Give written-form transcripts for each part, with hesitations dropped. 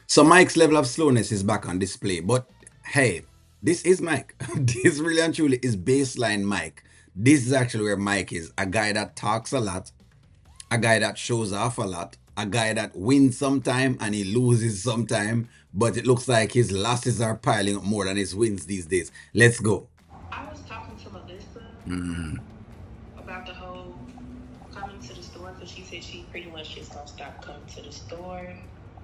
So Mike's level of slowness is back on display. But hey, this is Mike. This really and truly is baseline Mike. This is actually where Mike is. A guy that talks a lot, a guy that shows off a lot, a guy that wins sometime and he loses sometime, but it looks like his losses are piling up more than his wins these days. Let's go. I was talking to Melissa Mhm. about the whole coming to the store because she said she pretty much just gonna stop coming to the store.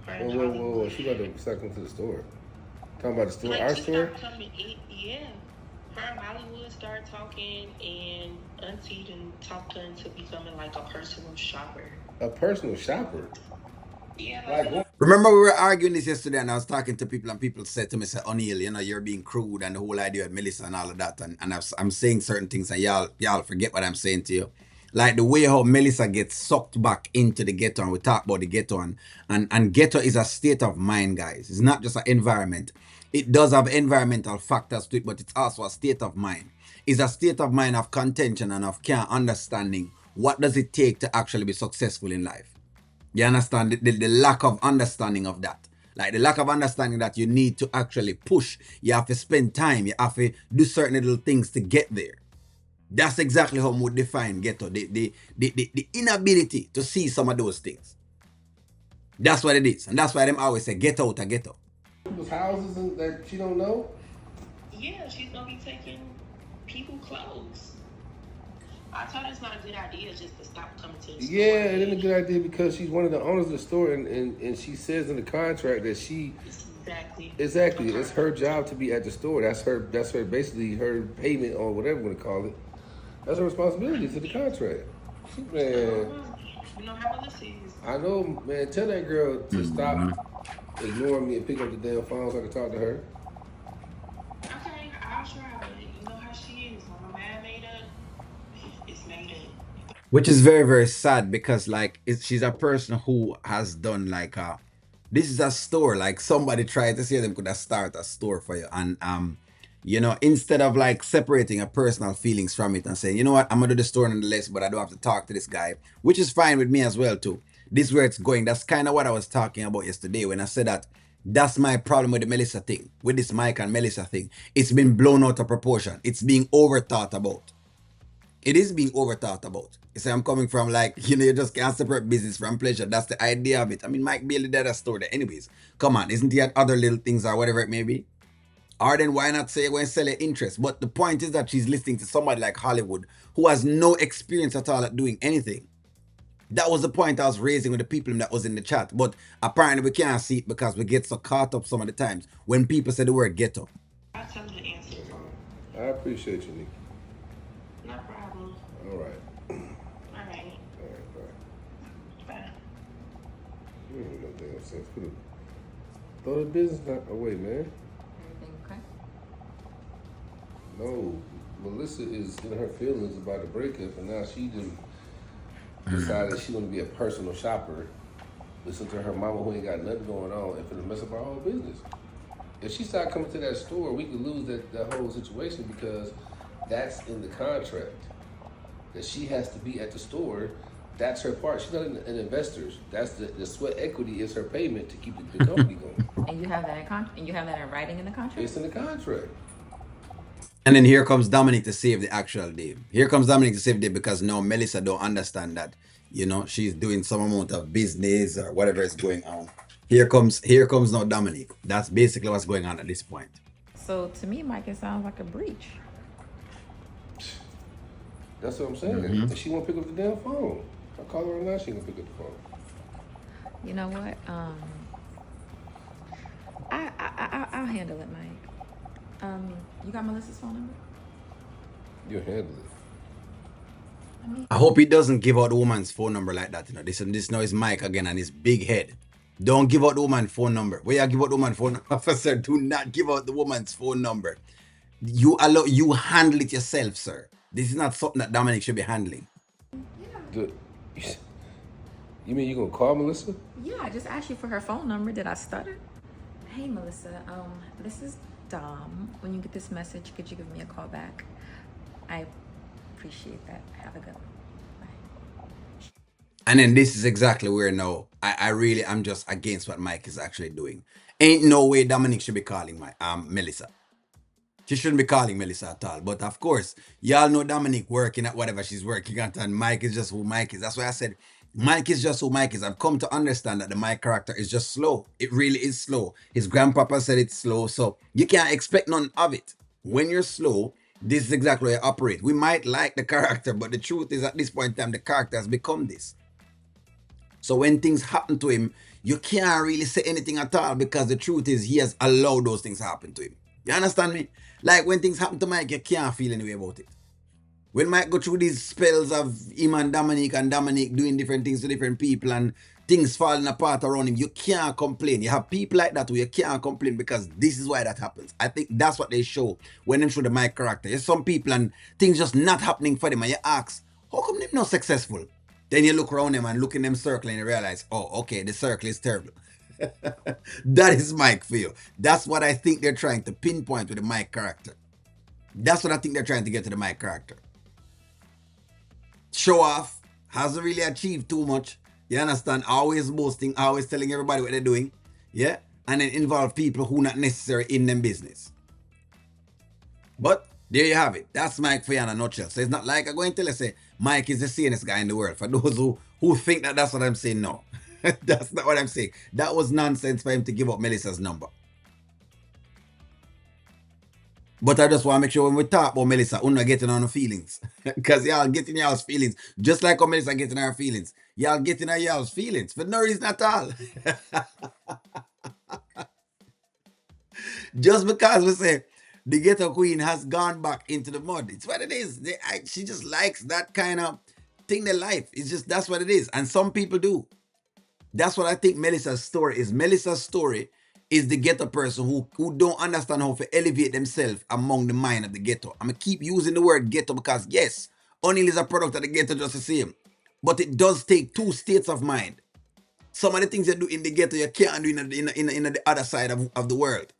Her Whoa, in whoa, whoa, whoa. Hollywood. She about to start coming to the store. Talking about the store, Like our just store? stop coming in. Yeah. Her in Hollywood started talking and Auntie done talked her into becoming like a personal shopper. A personal shopper. Yeah, Like like what? Remember, we were arguing this yesterday, and I was talking to people, and people said to me, "Say, O'Neill, you know, you're being crude, and the whole idea of Melissa and all of that." And I'm saying certain things, and y'all forget what I'm saying to you. Like the way how Melissa gets sucked back into the ghetto, and we talk about the ghetto, and ghetto is a state of mind, guys. It's not just an environment. It does have environmental factors to it, but it's also a state of mind. It's a state of mind of contention and of care understanding. What does it take to actually be successful in life? You understand the lack of understanding of that. Like the lack of understanding that you need to actually push. You have to spend time. You have to do certain little things to get there. That's exactly how we would define ghetto. The inability to see some of those things. That's what it is. And that's why them always say get out of ghetto. People's houses that she don't know? yeah, she's gonna be taking people clothes. I told her it's not a good idea just to stop coming to the Yeah, store. it isn't a good idea because she's one of the owners of the store, and she says in the contract that she Exactly. exactly it's her job to be at the store. That's her basically her payment or whatever you want to call it. That's her responsibility to the contract. Man, You know how Melissa is. I know, man. Tell that girl to stop ignoring me and pick up the damn phone so I can talk to her. Okay, I'll try, but you know how she is. When a man made up, it's made up. Which is very, very sad because like she's a person who has done like this is a store. Like somebody tried to say them could have started a store for you. And you know, instead of like separating her personal feelings from it and saying, you know what, I'm gonna do the store nonetheless, but I don't have to talk to this guy, which is fine with me as well too. This is where it's going. That's kind of what I was talking about yesterday when I said that that's my problem with the Melissa thing, with this Mike and Melissa thing. It's been blown out of proportion. It's being overthought about. It is being overthought about. You see, I'm coming from like, you know, you just can't separate business from pleasure. That's the idea of it. I mean, Mike Bailey did a store there. Anyways, come on, isn't he at other little things or whatever it may be? Or then why not say you're going to sell your interest? But the point is that she's listening to somebody like Hollywood who has no experience at all at doing anything. That was the point I was raising with the people that was in the chat. But apparently we can't see it because we get so caught up some of the times when people say the word ghetto. I'll tell her to answer the phone. I appreciate you, Nikki. No problem. All right, All right. all right, all right. Bye. You ain't no damn sense. Throw the business away, man. Everything okay? No, Melissa is in her feelings about the breakup, and now she just decided she want to be a personal shopper. Listen to her mama who ain't got nothing going on and finna mess up our whole business. If she start coming to that store, we could lose that whole situation because that's in the contract that she has to be at the store. That's her part. She's not an investor. That's the sweat equity is her payment to keep the company going. And you have that and you have that in writing in the contract? It's in the contract. And then here comes Dominic to save the actual day. Here comes Dominic to save the day because no, Melissa don't understand that. You know, she's doing some amount of business or whatever is going on. Here comes now Dominic. That's basically what's going on at this point. So to me, Mike, it sounds like a breach. That's what I'm saying. And she won't pick up the damn phone. I call her right now, she ain't gonna pick up the phone. You know what? I'll handle it, Mike. You got Melissa's phone number? You handle it. I hope he doesn't give out the woman's phone number like that. You know, this now is Mike again and his big head. Don't give out the woman's phone number. Where you give out the woman's phone number, officer? Do not give out the woman's phone number. You handle it yourself, sir. This is not something that Dominic should be handling. The, you mean you gonna call Melissa? Yeah, I just asked you for her phone number. Did I stutter? Hey, Melissa. This is Dom. When you get this message, could you give me a call back? I appreciate that. Have a good one. Bye. And then this is exactly where now I really am just against what Mike is actually doing. Ain't no way Dominic should be calling my Melisa. She shouldn't be calling Melissa at all. But of course, y'all know Dominic working at whatever she's working at, and Mike is just who Mike is. That's why I said Mike is just who Mike is. I've come to understand that the Mike character is just slow. It really is slow. His grandpapa said it's slow, so you can't expect none of it. When you're slow, this is exactly how you operate. We might like the character, but the truth is at this point in time, the character has become this. So when things happen to him, you can't really say anything at all because the truth is he has allowed those things to happen to him. You understand me? Like when things happen to Mike, you can't feel any way about it. When Mike go through these spells of him and Dominic doing different things to different people and things falling apart around him, you can't complain. You have people like that where you can't complain because this is why that happens. I think that's what they show when they show the Mike character. There's some people and things just not happening for them and you ask, how come they're not successful? Then you look around them and look in them circle and you realize, oh, okay, the circle is terrible. That is Mike for you. That's what I think they're trying to pinpoint with the Mike character. That's what I think they're trying to get to the Mike character. Show off, hasn't really achieved too much. You understand? Always boasting, always telling everybody what they're doing. Yeah? And then involve people who not necessary in them business. But there you have it. That's Mike for you in a nutshell. So it's not like I'm going to tell you, say, Mike is the sanest guy in the world. For those who think that that's what I'm saying, no. That's not what I'm saying. That was nonsense for him to give up Melissa's number. But I just want to make sure when we talk about Melissa, we're not getting on the feelings. Because y'all getting y'all's feelings. Just like how Melissa getting her feelings. Y'all getting her y'all's feelings for no reason at all. Just because we say the ghetto queen has gone back into the mud. It's what it is. She just likes that kind of thing in life. It's just, that's what it is. And some people do. That's what I think Melissa's story is. Melissa's story is the ghetto person who don't understand how to elevate themselves among the mind of the ghetto. I'm going to keep using the word ghetto because, yes, O'Neal is a product of the ghetto just the same. But it does take two states of mind. Some of the things you do in the ghetto, you can't do in the other side of the world.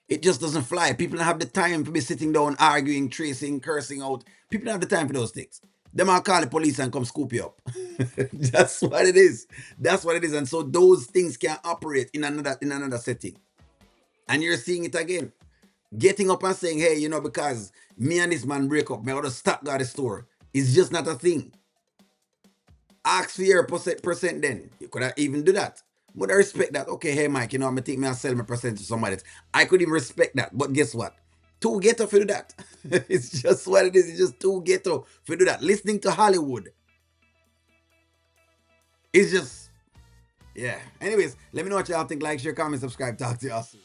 It just doesn't fly. People don't have the time to be sitting down, arguing, tracing, cursing out. People don't have the time for those things. Them all call the police and come scoop you up. That's what it is. That's what it is. And so those things can operate in another setting. And you're seeing it again. Getting up and saying, hey, because me and this man break up, me ought to stop at the store. It's just not a thing. Ask for your percent then. You could even do that. But I respect that. Okay, hey Mike, I'm gonna take me and sell my percent to somebody else. I could even respect that. But guess what? Too ghetto for do that. It's just what it is. It's just too ghetto for do that. Listening to Hollywood. It's just, yeah. Anyways, let me know what y'all think. Like, share, comment, subscribe. Talk to y'all soon.